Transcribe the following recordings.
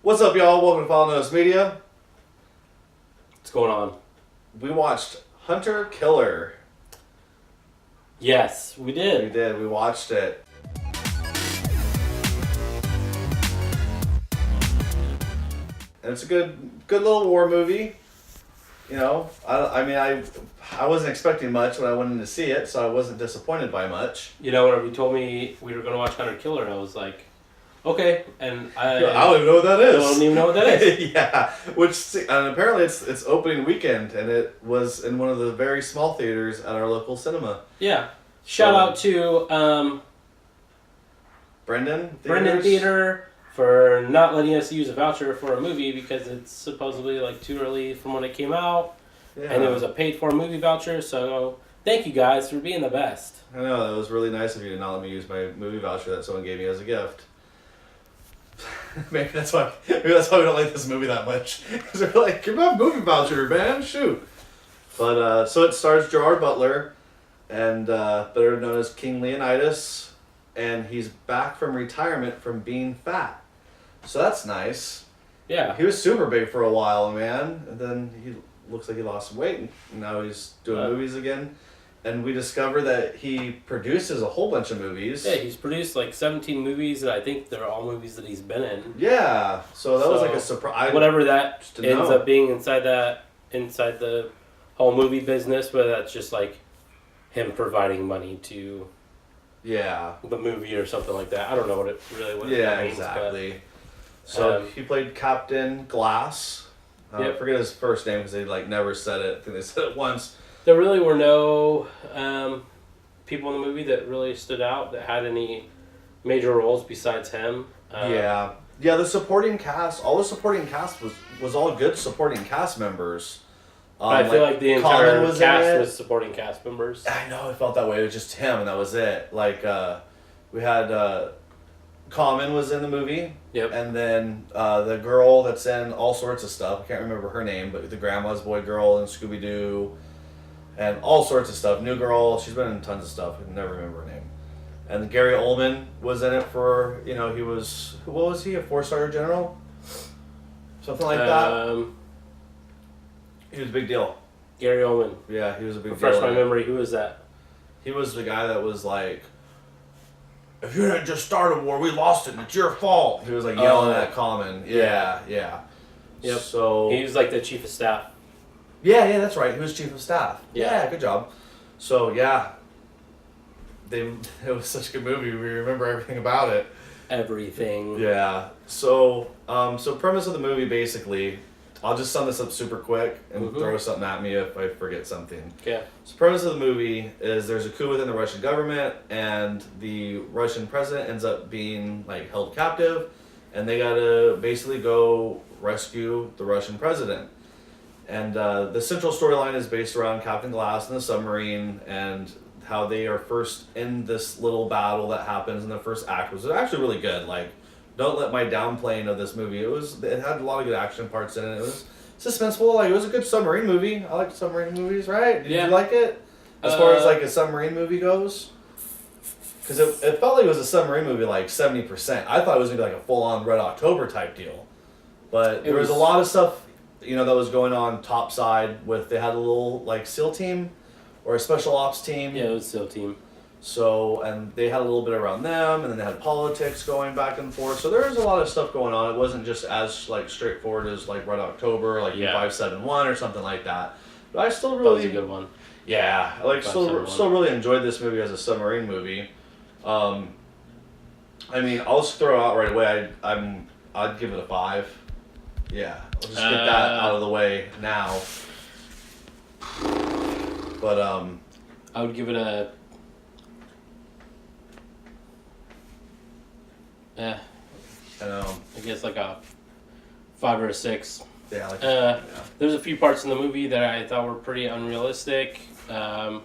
What's up, y'all? Welcome to Follow Notice Media. What's going on? We watched Hunter Killer. Yes, we did. We did. We watched it. And it's a good little war movie. You know, I wasn't expecting much when I went in to see it, so I wasn't disappointed by much. You know, whenever you told me we were going to watch Hunter Killer, I was like, okay. And I don't even know what that is. I don't even know what that is. Yeah, and apparently it's opening weekend, and it was in one of the very small theaters at our local cinema. Yeah. Shout out to Brendan Theater for not letting us use a voucher for a movie because it's supposedly like too early from when it came out. Yeah. And it was a paid for movie voucher, so thank you guys for being the best. I know, that was really nice of you to not let me use my movie voucher that someone gave me as a gift. Maybe that's why we don't like this movie that much. Because they're like, give me a movie voucher, man, shoot. But, so it stars Gerard Butler, and better known as King Leonidas, and he's back from retirement from being fat. So that's nice. Yeah. He was super big for a while, man, and then he looks like he lost some weight, and now he's doing movies again. And we discover that he produces a whole bunch of movies. Yeah, he's produced like 17 movies, and I think they're all movies that he's been in. Yeah, so that was like a surprise. Whatever that ends up being inside the whole movie business, whether that's just like him providing money to the movie or something like that. I don't know what it means. Exactly. But, so he played Captain Glass. I forget his first name because they never said it. I think they said it once. There really were no people in the movie that really stood out that had any major roles besides him. The supporting cast, all the supporting cast was all good supporting cast members. I feel like the entire cast was supporting cast members. I know, it felt that way. It was just him, and that was it. We had Common was in the movie. Yep. And then the girl that's in all sorts of stuff. I can't remember her name, but the Grandma's Boy girl in Scooby-Doo. And all sorts of stuff. New Girl, she's been in tons of stuff. I can never remember her name. And Gary Oldman was in it for, what was he, a 4-star general? Something like that. He was a big deal. Gary Oldman. Yeah, he was a big deal. Refresh my memory, who was that? He was the guy that was like, if you didn't just start a war, we lost it and it's your fault. He was yelling at Common. Yeah. Yep. So he was like the chief of staff. Yeah, that's right. He was chief of staff. Yeah, good job. So it was such a good movie. We remember everything about it. Everything. Yeah. So premise of the movie basically, I'll just sum this up super quick and throw something at me if I forget something. Yeah. So premise of the movie is there's a coup within the Russian government, and the Russian president ends up being held captive, and they gotta basically go rescue the Russian president. And the central storyline is based around Captain Glass and the submarine, and how they are first in this little battle that happens in the first act. It was actually really good. Don't let my downplaying of this movie. It had a lot of good action parts in it. It was suspenseful. It was a good submarine movie. I like submarine movies, right? Did you like it? As far as a submarine movie goes? Because it felt like it was a submarine movie 70%. I thought it was going to be a full-on Red October type deal. But there was a lot of stuff that was going on topside with, they had a little SEAL team or a special ops team. Yeah, it was a SEAL team. So, and they had a little bit around them, and then they had politics going back and forth. So there was a lot of stuff going on. It wasn't just as straightforward as Red October, 571 or something like that. But I still really... That was a good one. Yeah, still really enjoyed this movie as a submarine movie. I'll just throw it out right away. I'd give it a 5. Yeah, I'll just get that out of the way now. But I would give it a I know. I guess a 5 or a 6. Yeah. There's a few parts in the movie that I thought were pretty unrealistic. And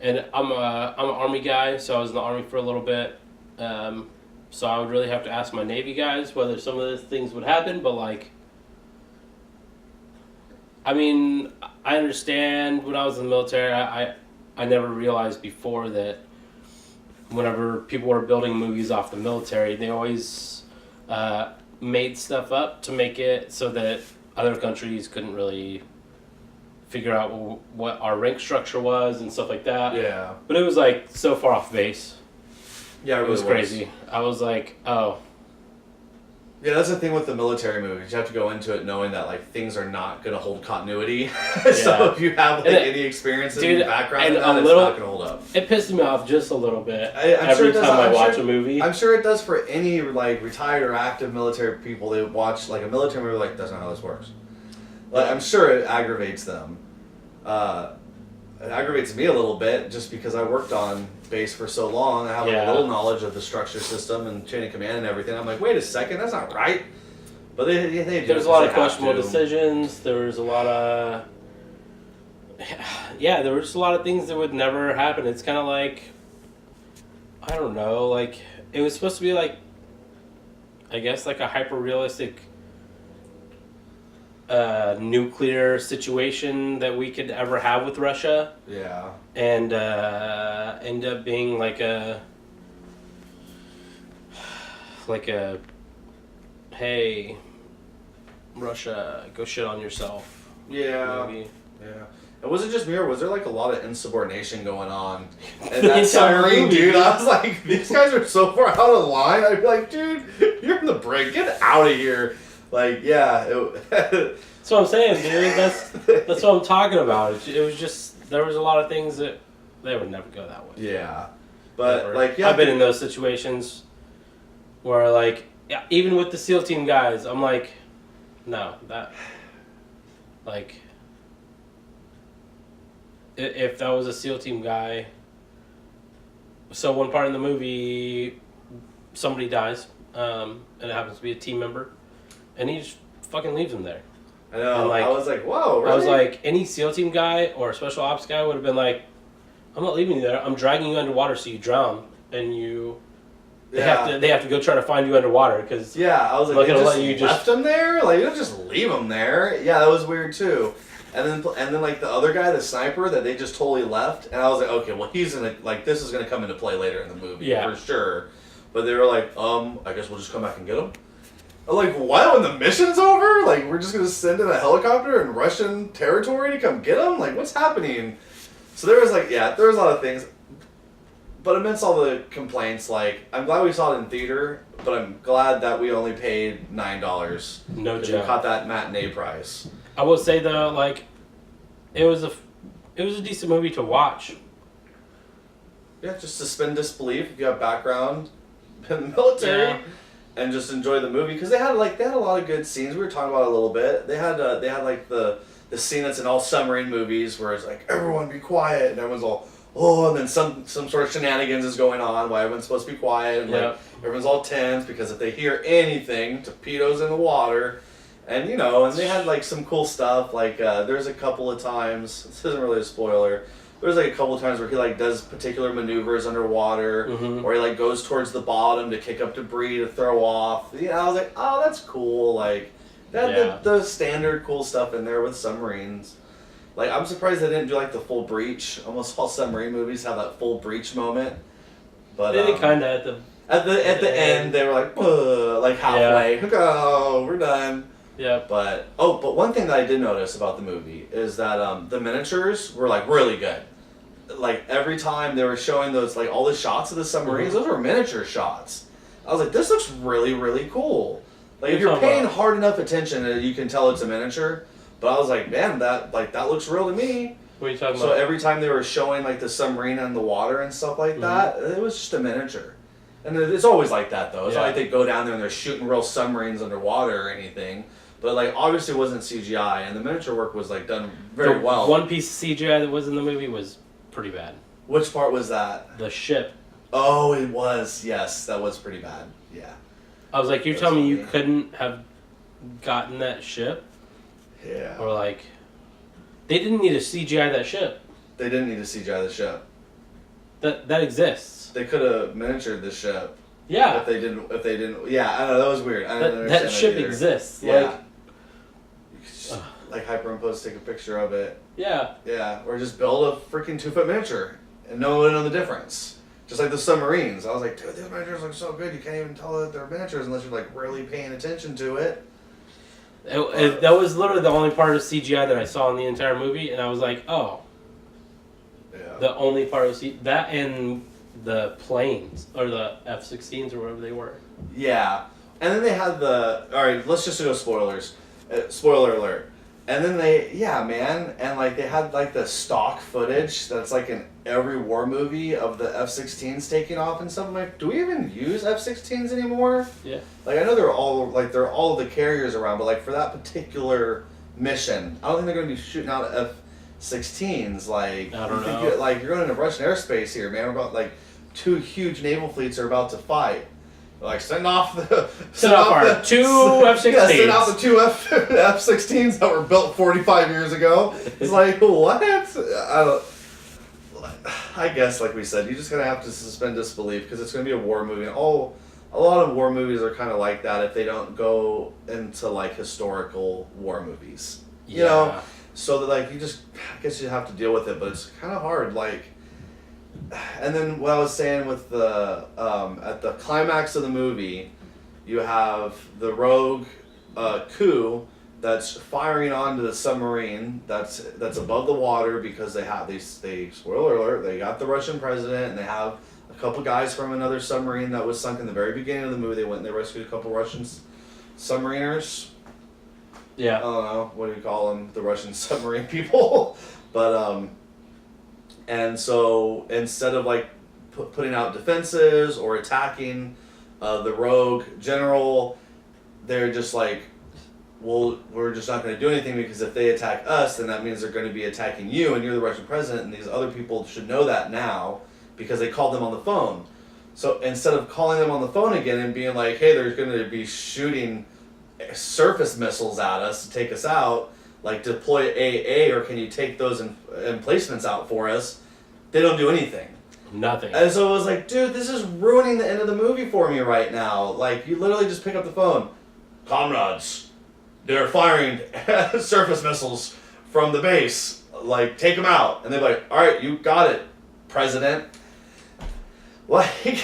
I'm an Army guy, so I was in the Army for a little bit. So I would really have to ask my Navy guys whether some of those things would happen, but I understand when I was in the military, I never realized before that whenever people were building movies off the military, they always made stuff up to make it so that other countries couldn't really figure out what our rank structure was and stuff like that. Yeah. But it was like so far off base. Yeah, it It really was crazy. I was like, oh. Yeah, that's the thing with the military movies. You have to go into it knowing that like things are not going to hold continuity. So Yeah. if you have like any experience in the background, and of that, a it's little- not going to hold up. It pisses me off just a little bit I'm sure every it does. time I I'm watch sure- a movie. I'm sure it does for any like retired or active military people. They watch like a military movie, like that's not how this works. Like I'm sure it aggravates them. It aggravates me a little bit just because I worked on base for so long. I have like, a Yeah. little knowledge of the structure system and chain of command and everything. I'm like, wait a second, that's not right. But they do. There's a lot of questionable decisions. There was a lot of there were just a lot of things that would never happen. It's kind of like, I don't know, like it was supposed to be like, I guess like a hyper realistic nuclear situation that we could ever have with Russia, Yeah. and end up being like a hey, Russia, go shit on yourself. Yeah. Maybe. Yeah. And was it just me, or was there like a lot of insubordination going on? And The that entire submarine, movie, dude, dude. I was like, these guys are so far out of line. I'd be like, dude, you're in the break. Get out of here. Like, yeah. That's what I'm saying, dude. That's what I'm talking about. It was just, there was a lot of things that they would never go that way. Yeah. But, Never. like, yeah. I've been in those situations where, like, yeah, even with the SEAL team guys, I'm like, no, that, like, if that was a SEAL team guy, so one part in the movie, somebody dies, and it happens to be a team member, and he just fucking leaves him there. I know. And, like, I was like, whoa, really? I was like, any SEAL team guy or a special ops guy would have been like, I'm not leaving you there. I'm dragging you underwater so you drown, and they have to go try to find you underwater because Yeah, I was like, Not they gonna just let you left him there? Like, you don't just leave him there. Yeah, that was weird, too. And then like, the other guy, the sniper, that they just totally left. And I was like, okay, well, he's gonna, like, this is gonna come into play later in the movie, Yeah. for sure. But they were like, I guess we'll just come back and get him. I'm like, what? When the mission's over? Like, we're just gonna send in a helicopter in Russian territory to come get him? Like, what's happening? So there was, like, yeah, there was a lot of things. But amidst all the complaints, like, I'm glad we saw it in theater, but I'm glad that we only paid $9. no Because we joke. caught that matinee price. I will say though, like, it was a decent movie to watch. Yeah, just suspend disbelief if you have background in the military, Yeah. and just enjoy the movie. Because they had a lot of good scenes. We were talking about it a little bit. They had like the scene that's in all submarine movies where it's like, everyone be quiet, and everyone's all, oh, and then some sort of shenanigans is going on while everyone's supposed to be quiet, and Yeah. like everyone's all tense because if they hear anything, torpedoes in the water. And, you know, and they had, like, some cool stuff. Like, there's a couple of times, this isn't really a spoiler, there's, like, a couple of times where he, like, does particular maneuvers underwater, Mhm. or he, like, goes towards the bottom to kick up debris to throw off. You know, I was like, oh, that's cool. Like, they had Yeah. the standard cool stuff in there with submarines. Like, I'm surprised they didn't do, like, the full breach. Almost all submarine movies have that full breach moment. But, They did kind of at the end, they were like, ugh, like, halfway. Oh, we're done. yeah. But one thing that I did notice about the movie is that the miniatures were like really good. Like every time they were showing those, like all the shots of the submarines, those were miniature shots. I was like, this looks really, really cool. Like if you're paying hard enough attention, you can tell it's a miniature. But I was like, man, that looks real to me. What are you talking So about? every time they were showing like the submarine on the water and stuff like that, it was just a miniature. And it's always like that though. It's not like they go down there and they're shooting real submarines underwater or anything. But like obviously it wasn't CGI, and the miniature work was like done very The well. One piece of CGI that was in the movie was pretty bad. Which part was that? The ship. Oh, it was. Yes, that was pretty bad. Yeah. I was like, you're That's telling me you funny. couldn't have gotten that ship? Yeah. Or like, they didn't need to CGI that ship. They didn't need to CGI the ship. That exists. They could have miniatured the ship. Yeah. If they didn't. Yeah, I don't know. That was weird. I didn't understand That ship either. exists. Yeah. Like, You could just, like hyperimpose, take a picture of it. yeah. Yeah, or just build a freaking 2-foot miniature and no one know the difference. Just like the submarines. I was like, dude, these miniatures look so good. You can't even tell that they're miniatures unless you're like really paying attention to it. That was literally the only part of CGI that I saw in the entire movie, and I was like, oh. Yeah. The only part of that and the planes, or the F-16s, or whatever they were. Yeah. And then they had alright, let's just go spoilers. Spoiler alert. And then and like they had like the stock footage that's like in every war movie of the F-16s taking off and stuff. I'm like, do we even use F-16s anymore? Yeah. Like I know they're all the carriers around, but like for that particular mission, I don't think they're going to be shooting out F-16s. Like I don't know. You're going into Russian airspace here, man. We're about like 2 huge naval fleets are about to fight. Like send off our 2 F-16s. Yeah, send out the 2 F-16s that were built 45 years ago. It's like what? I guess like we said, you just gonna have to suspend disbelief because it's gonna be a war movie. And a lot of war movies are kind of like that if they don't go into like historical war movies. You know, so that like I guess you have to deal with it, but it's kind of hard. Like. And then what I was saying with the at the climax of the movie, you have the rogue coup that's firing onto the submarine that's above the water because they spoiler alert, they got the Russian president and they have a couple guys from another submarine that was sunk in the very beginning of the movie. They went and they rescued a couple Russian submariners. Yeah. I don't know, what do you call them? The Russian submarine people. But and so instead of like putting out defenses or attacking the rogue general, they're just like, well, we're just not going to do anything because if they attack us, then that means they're going to be attacking you and you're the Russian president and these other people should know that now because they called them on the phone. So instead of calling them on the phone again and being like, hey, they're going to be shooting surface missiles at us to take us out, like deploy AA or can you take those emplacements out for us? They don't do anything. Nothing. And so I was like, dude, this is ruining the end of the movie for me right now. Like, you literally just pick up the phone. Comrades, they're firing surface missiles from the base. Like, take them out. And they're like, all right, you got it, President. Like,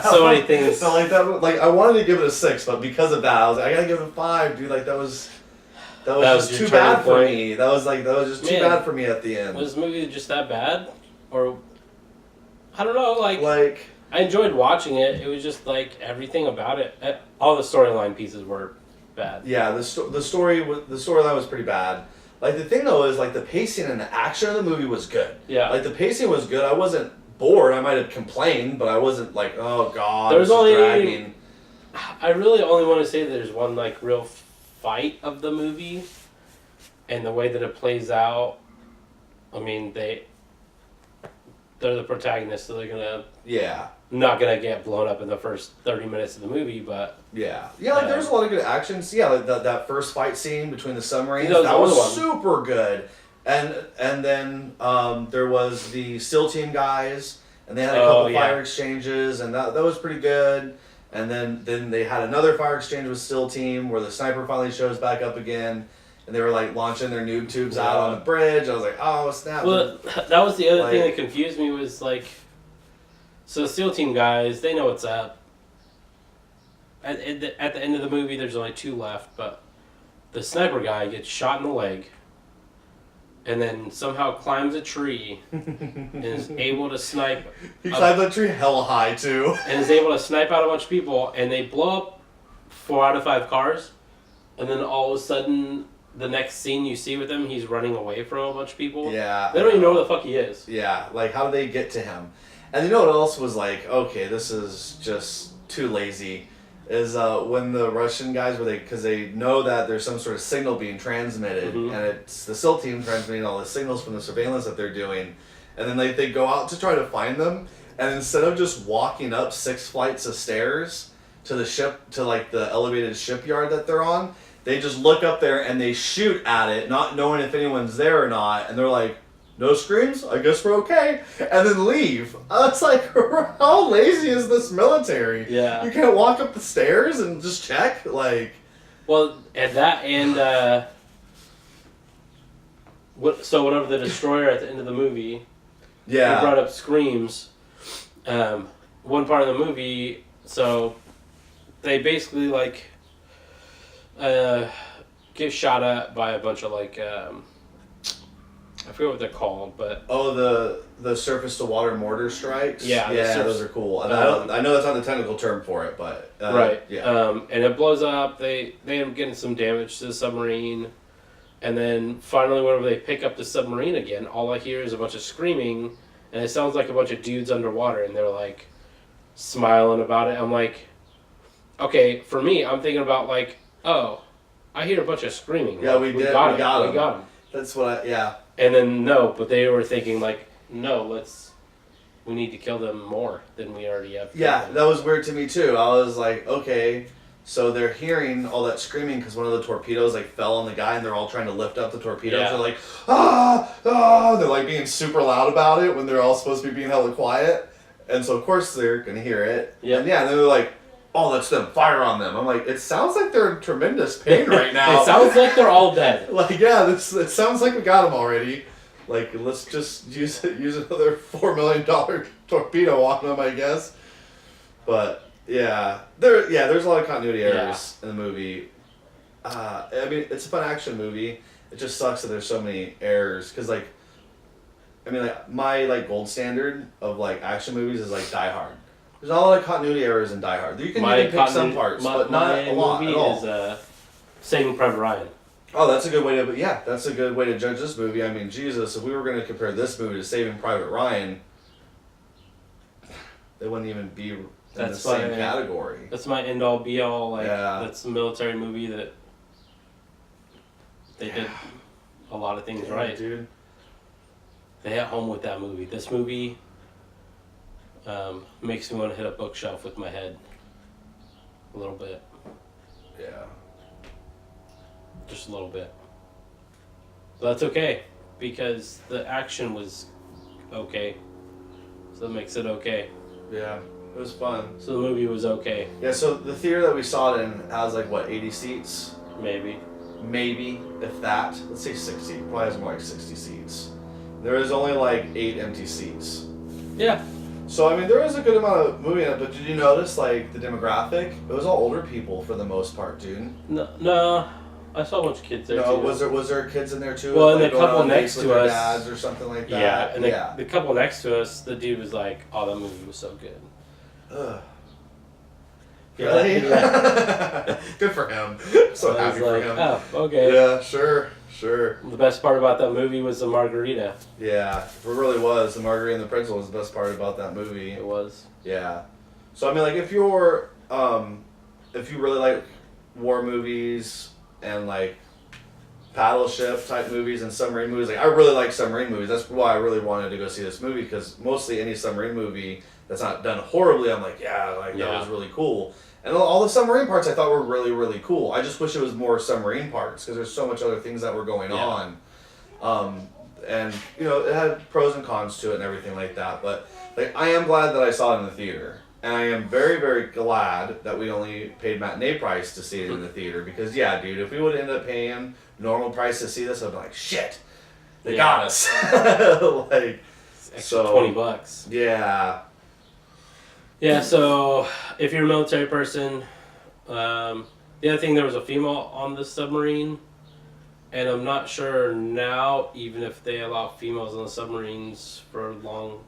so many things. So like that, like I wanted to give it a 6, but because of that, I was like, I gotta give it a 5, dude. Like that was just too bad for me. That was just too bad for me at the end. Was this movie just that bad, or I don't know? Like I enjoyed watching it. It was just like everything about it. All the storyline pieces were bad. Yeah, the storyline was pretty bad. Like the thing though is like the pacing and the action of the movie was good. Yeah, like the pacing was good. I wasn't bored. I might have complained, but I wasn't like, oh god, there was only dragging. I really only want to say that there's one like real fight of the movie, and the way that it plays out. I mean, they're the protagonists, so they're not gonna get blown up in the first 30 minutes of the movie, but like there's a lot of good action. Yeah, like that first fight scene between the submarines, that was super good. And then there was the SEAL team guys, and they had a couple fire exchanges, and that was pretty good. And then they had another fire exchange with SEAL team where the sniper finally shows back up again, and they were like launching their noob tubes out on the bridge. I was like, oh snap! Well, that was the other thing that confused me was like, so the SEAL team guys, they know what's up. At the end of the movie, there's only 2 left, but the sniper guy gets shot in the leg. And then somehow climbs a tree and is able to snipe. He climbed the tree hella high too. And is able to snipe out a bunch of people, and they blow up 4 out of 5 cars. And then all of a sudden, the next scene you see with him, he's running away from a bunch of people. Yeah. They don't even know where the fuck he is. Yeah, like how do they get to him? And you know what else was like, okay, this is just too lazy. Is when the Russian guys because they know that there's some sort of signal being transmitted, and it's the SEAL team transmitting all the signals from the surveillance that they're doing, and then they go out to try to find them, and instead of just walking up 6 flights of stairs to the ship, to like the elevated shipyard that they're on, they just look up there and they shoot at it, not knowing if anyone's there or not, and they're like, no screams? I guess we're okay. And then leave. It's like, how lazy is this military? Yeah. You can't walk up the stairs and just check? Like... Well, and so whatever the destroyer at the end of the movie, you brought up screams. one part of the movie, so they basically like get shot at by a bunch of like I forget what they're called, but the surface to water mortar strikes. Yeah, those are cool. I know that's not the technical term for it, but right. Yeah. And it blows up. They end up getting some damage to the submarine, and then finally, whenever they pick up the submarine again, all I hear is a bunch of screaming, and it sounds like a bunch of dudes underwater, and they're like smiling about it. I'm like, okay, for me, I'm thinking about like, oh, I hear a bunch of screaming. Yeah, like, we got him. That's what yeah. And then no, but they were thinking like, no, we need to kill them more than we already have. Yeah, that was weird to me too. I was like, okay, so they're hearing all that screaming because one of the torpedoes like fell on the guy, and they're all trying to lift up the torpedoes. Yeah. They're like, ah, they're like being super loud about it when they're all supposed to be being hella quiet, and so of course they're gonna hear it. Yeah, and they're like, oh, that's them, fire on them. I'm like, it sounds like they're in tremendous pain right now. It sounds like they're all dead. Like, yeah, it sounds like we got them already. Like, let's just use another $4 million torpedo on them, I guess. But yeah, there's a lot of continuity errors in the movie. I mean, it's a fun action movie. It just sucks that there's so many errors because, like, I mean, like my like gold standard of like action movies is like Die Hard. There's not a lot of continuity errors in Die Hard. You can pick some parts, but not a lot at all. Is Saving Private Ryan. Oh, that's a good way to judge this movie. I mean, Jesus, if we were going to compare this movie to Saving Private Ryan, they wouldn't even be in the same category. That's my end all be all. Like, that's a military movie that they did a lot of things right, dude. They hit home with that movie. This movie makes me want to hit a bookshelf with my head a little bit. Yeah. Just a little bit. But that's okay, because the action was okay. So that makes it okay. Yeah, it was fun. So the movie was okay. Yeah, so the theater that we saw it in has like, what, 80 seats? Maybe, if that. Let's say 60. Probably has more like 60 seats. There is only like 8 empty seats. Yeah. So, I mean, there is a good amount of movie in it, but did you notice, like, the demographic? It was all older people for the most part, dude. No. I saw a bunch of kids there too. Was there kids in there too? Well, and like the couple next to us, dads or something like that. Yeah, and the couple next to us, the dude was like, "Oh, that movie was so good." Ugh. Yeah, really? yeah. Good for him. So happy for him. Oh, okay. Yeah, sure. The best part about that movie was the margarita. Yeah, it really was. The margarita and the pretzel was the best part about that movie. It was. Yeah. So I mean, like, if you really like war movies and like battleship type movies and submarine movies, like I really like submarine movies. That's why I really wanted to go see this movie, because mostly any submarine movie that's not done horribly, I'm like, that was really cool. And all the submarine parts I thought were really, really cool. I just wish it was more submarine parts, because there's so much other things that were going on. And you know, it had pros and cons to it and everything like that. But like, I am glad that I saw it in the theater. And I am very, very glad that we only paid matinee price to see it in the theater, because yeah, dude, if we would end up paying normal price to see this, I'd be like, shit, they got us. Like, extra $20. Yeah. Yeah. So if you're a military person, the other thing, there was a female on the submarine, and I'm not sure now even if they allow females on the submarines for long.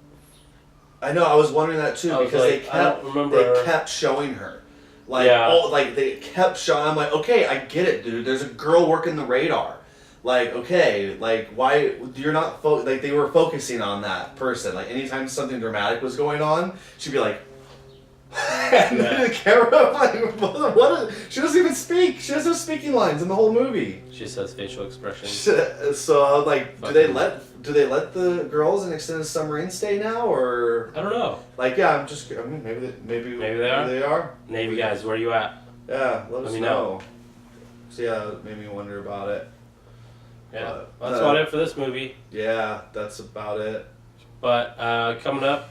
I know, I was wondering that too, because like, they kept showing her. Like, they kept showing, I'm like, okay, I get it, dude. There's a girl working the radar. Like, okay, like, why, you're not, like, they were focusing on that person. Like, anytime something dramatic was going on, she'd be like, and the camera, like, what she doesn't even speak. She has no speaking lines in the whole movie. She says facial expressions. So, like, do they let the girls in Extended Submarine stay now, or I don't know. Like, yeah, maybe they are. Navy guys, where are you at? Yeah, let us know. So yeah, it made me wonder about it. Yeah, that's about it for this movie. Yeah, that's about it. But coming up,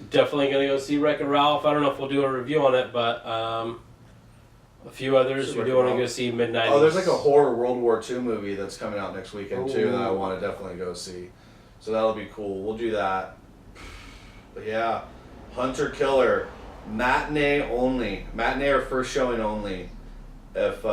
definitely gonna go see Wreck-It Ralph. I don't know if we'll do a review on it, but a few others. We do want to go see Midnight. Oh, there's like a horror World War II movie that's coming out next weekend too that I want to definitely go see. So that'll be cool. We'll do that. But yeah, Hunter Killer, matinee only, matinee or first showing only, if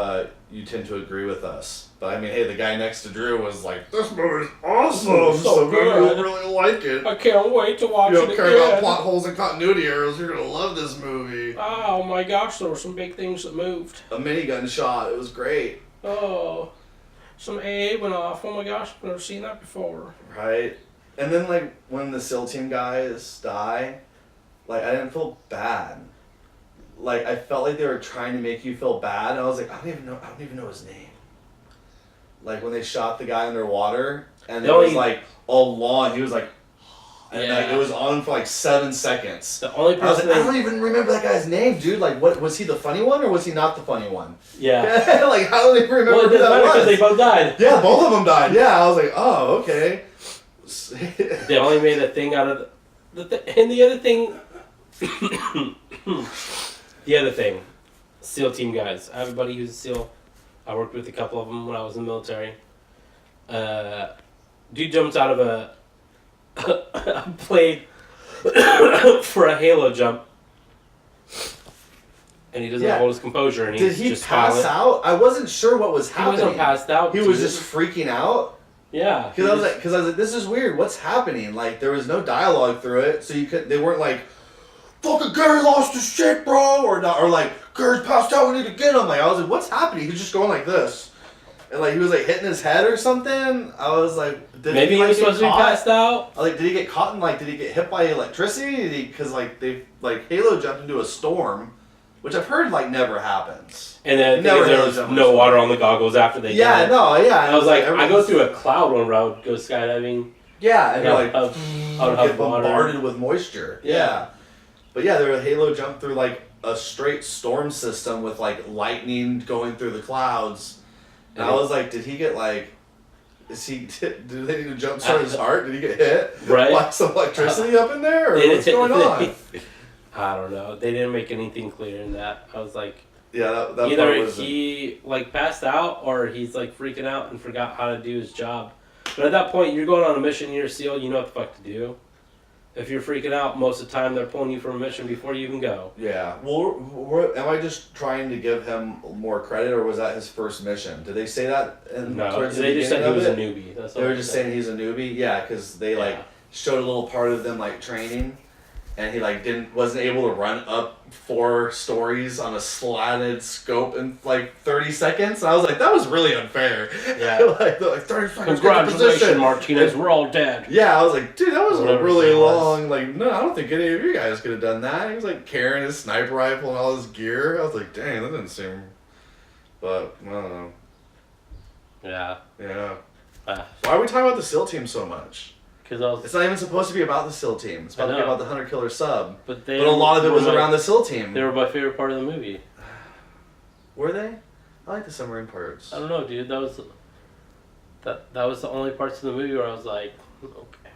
you tend to agree with us. But I mean, hey, the guy next to Drew was like, "This movie's awesome, so good. you'll really like it. I can't wait to watch You it don't again. care about plot holes and continuity errors. You're gonna love this movie." Oh my gosh, there were some big things that moved. A minigun shot. It was great. Oh, some AA went off. Oh my gosh, I've never seen that before. Right? And then, like, when the SEAL team guys die, like, I didn't feel bad. Like, I felt like they were trying to make you feel bad, and I was like, I don't even know his name. Like, when they shot the guy underwater, and it was, like, all long, he was like, and like, it was on for, like, 7 seconds. The only I was person like, I don't even remember that guy's name, dude. Like, what, was he the funny one, or was he not the funny one? Yeah. Like, how do they remember Well, it who doesn't that matter was? because they both died. Yeah, both of them died. Yeah, I was like, oh, okay. They only made a thing out of and the other thing. The other thing, SEAL team guys. I have a buddy who's a SEAL. I worked with a couple of them when I was in the military. Dude jumps out of a plane for a halo jump, and he doesn't hold his composure. And Did he's he just pass out? I wasn't sure what was He happening. wasn't passed out. He was just freaking out. Yeah. Because I was like, this is weird. What's happening? Like, there was no dialogue through it, so they weren't like, fucking Gary lost his shit, bro, or not, or like, Gary's passed out, we need to get him. Like, I was like, what's happening? He was just going like this, and like he was like hitting his head or something. I was like, maybe he was supposed to be passed out. Like, did he get caught in, like, did he get hit by electricity? Because like they like Halo jumped into a storm, which I've heard like never happens. And then there was no water on the goggles after they did it. I was like, I go through a cloud whenever I would go skydiving. Yeah, and I would get bombarded with moisture. Yeah. But yeah, there was a Halo jump through like a straight storm system with like lightning going through the clouds. And I was like, did he get like, did they need to jump start his heart? Did he get hit? Right. Like some electricity up in there? Or what's going on? I don't know. They didn't make anything clear in that. I was like, yeah, that either part was he like passed out or he's like freaking out and forgot how to do his job. But at that point, you're going on a mission, you're a SEAL, you know what the fuck to do. If you're freaking out, most of the time they're pulling you from a mission before you even go. Yeah. Well, am I just trying to give him more credit, or was that his first mission? Did they say that? No, they just said he was a newbie. That's all they were just saying he's a newbie? Yeah, because they like showed a little part of them like training. And he like wasn't able to run up 4 stories on a slanted scope in like 30 seconds. And I was like, that was really unfair. Yeah. like 30 seconds. Congratulations, Martinez. We're all dead. Yeah, I was like, dude, that was Whatever really long. Like, no, I don't think any of you guys could have done that. He was like carrying his sniper rifle and all his gear. I was like, dang, that didn't seem. But I don't know. Yeah. Yeah. Why are we talking about the SEAL team so much? It's not even supposed to be about the SEAL team. It's supposed to be about the Hunter Killer sub. But a lot of it was around the SEAL team. They were my favorite part of the movie. Were they? I like the submarine parts. I don't know, dude. That was the only parts of the movie where I was like, okay.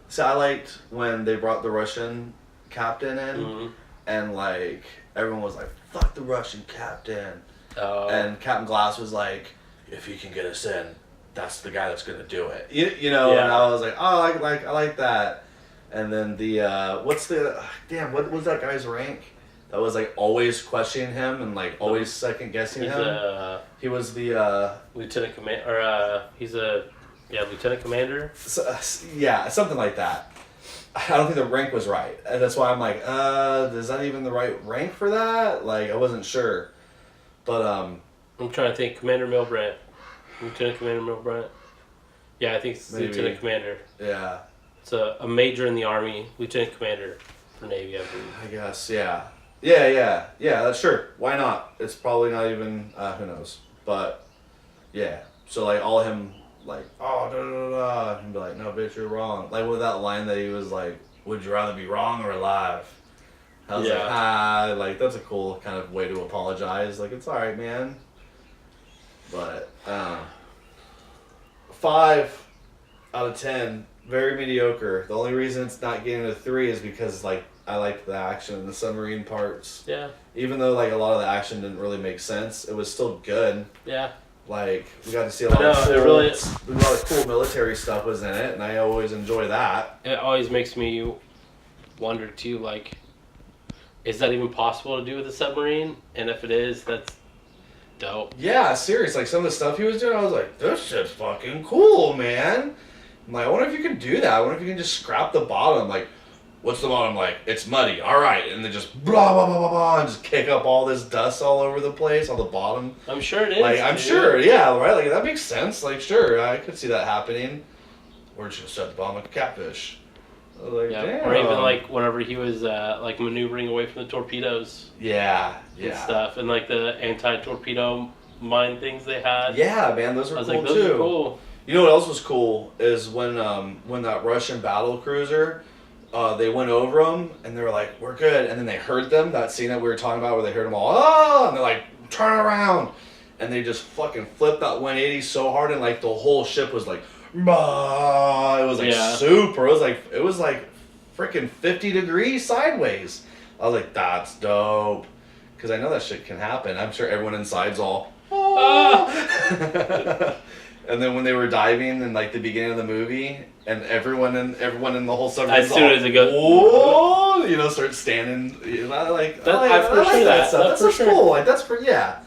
So I liked when they brought the Russian captain in, and like everyone was like, "Fuck the Russian captain," and Captain Glass was like, "If he can get us in, that's the guy that's gonna do it." You know, and I was like, oh, I like that. And then the what was that guy's rank? That was like always questioning him and like always second guessing him. He was the lieutenant commander, or he's a lieutenant commander. Yeah, something like that. I don't think the rank was right, and that's why I'm like, is that even the right rank for that? Like, I wasn't sure, but I'm trying to think. Commander Milbrandt. Lieutenant Commander Milbrandt. Yeah, I think it's Lieutenant Commander. Yeah. It's a major in the Army, Lieutenant Commander for Navy, I believe. I guess, yeah. Yeah, that's sure. Why not? It's probably not even, who knows. But, yeah. So, like, all him, like, oh, da-da-da-da, and be like, no, bitch, you're wrong. Like, with that line that he was like, would you rather be wrong or alive? I was like, that's a cool kind of way to apologize. Like, it's alright, man. But 5 out of 10, very mediocre. The only reason it's not getting a 3 is because like I liked the action in the submarine parts. Yeah. Even though like a lot of the action didn't really make sense, it was still good. Yeah. Like we got to see a lot of cool military stuff was in it, and I always enjoy that. It always makes me wonder too, like, is that even possible to do with a submarine? And if it is, that's dope. Yeah, serious. Like, some of the stuff he was doing, I was like, this shit's fucking cool, man. I'm like, I wonder if you can do that. I wonder if you can just scrap the bottom. Like, what's the bottom like? It's muddy. All right. And then just blah, blah, blah, blah, blah, and just kick up all this dust all over the place on the bottom. I'm sure it is. Like, I'm sure, yeah, right? Like, that makes sense. Like, sure, I could see that happening. Or just at the bottom like a catfish. I was like, Yeah. damn. Or even, like, whenever he was, like, maneuvering away from the torpedoes. Yeah, And yeah. stuff. And, like, the anti-torpedo mine things they had. Yeah, man, those I were was cool like, those too. are cool. You know what else was cool is when that Russian battle cruiser, they went over them and they were like, "We're good," and then they heard them. That scene that we were talking about where they heard them all, "Oh!" and they're like, "Turn around," and they just fucking flipped that 180 so hard, and like the whole ship was like, bah! It was like super. It was like freaking 50 degrees sideways. I was like, that's dope, because I know that shit can happen. I'm sure everyone inside's all. Oh. And then when they were diving in like the beginning of the movie, and everyone in the whole submarine, As soon as it goes, whoa, you know, start standing, you know, like that, I like that stuff. That's so sure. cool. Like that's for yeah.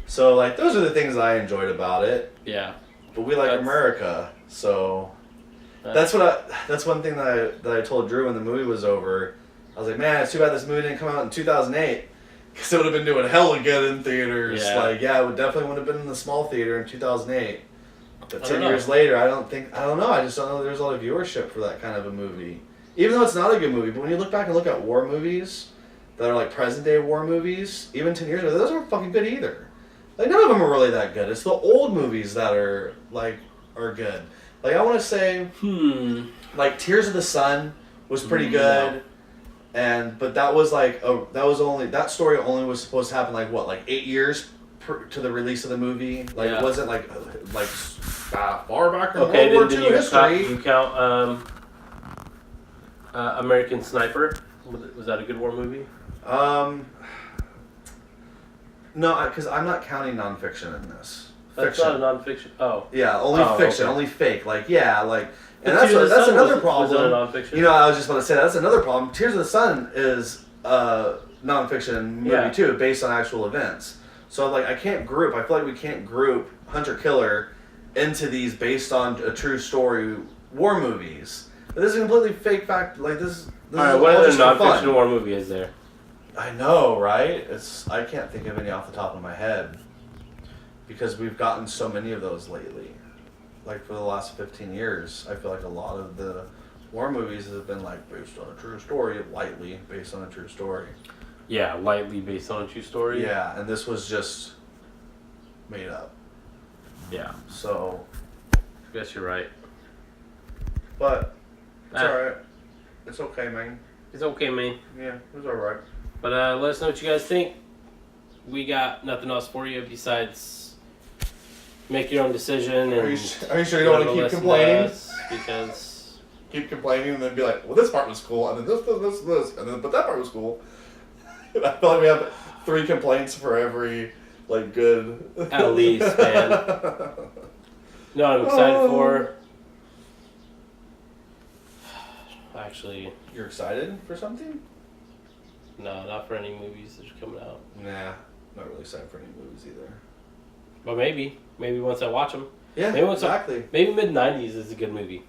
So like those are the things I enjoyed about it. Yeah. But we like America, so that's one thing that I told Drew when the movie was over. I was like, man, it's too bad this movie didn't come out in 2008. Because it would have been doing hella good in theaters. Yeah. Like, yeah, it would definitely would have been in the small theater in 2008. But 10 years later, I don't know. I just don't know there's a lot of viewership for that kind of a movie. Even though it's not a good movie, but when you look back and look at war movies that are like present day war movies, even 10 years ago, those aren't fucking good either. Like, none of them are really that good. It's the old movies that are good. Like, I want to say, like, Tears of the Sun was pretty good. No. But that was like, that story only was supposed to happen like, what, like 8 years to the release of the movie? Like, it wasn't like far back in World War II history. You count American Sniper? Was that a good war movie? No, because I'm not counting nonfiction in this. That's not a nonfiction. Oh. Yeah, only fiction, okay. Only fake. Like, yeah, like, and that's another problem. Was it a nonfiction? You know, I was just about to say that's another problem. Tears of the Sun is a nonfiction movie too, based on actual events. So like, I feel like we can't group Hunter Killer into these based on a true story war movies. But this is a completely fake fact. Like this. All right, what other nonfiction war movie is there? I know, right? I can't think of any off the top of my head because we've gotten so many of those lately. Like for the last 15 years, I feel like a lot of the war movies have been like based on a true story, lightly based on a true story. Yeah, lightly based on a true story. Yeah, and this was just made up. Yeah. So, I guess you're right. But it's alright. It's okay, man. It's okay, man. Yeah, it was alright. But let us know what you guys think. We got nothing else for you besides make your own decision. And are you sure you don't want to keep complaining? Because keep complaining and then be like, well, this part was cool, and then this, and then but that part was cool. I feel like we have 3 complaints for every like good. At least, man. No, I'm excited for. Actually, you're excited for something? No, not for any movies that are coming out. Nah, not really excited for any movies either. But maybe once I watch them. Yeah, maybe exactly. Maybe mid-90s is a good movie.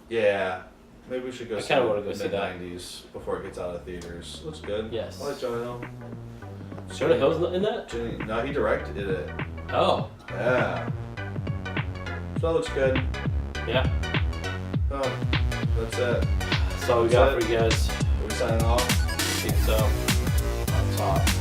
Yeah, maybe we should go. I kind of want to go see that. mid-90s before it gets out of theaters. Looks good. Yes. I like Jonah Hill. Jonah Hill's in that? No, he directed it. Oh. Yeah. So that looks good. Yeah. Oh, that's it. That's all we got for you guys. Are we signing off? I think so. That's hot.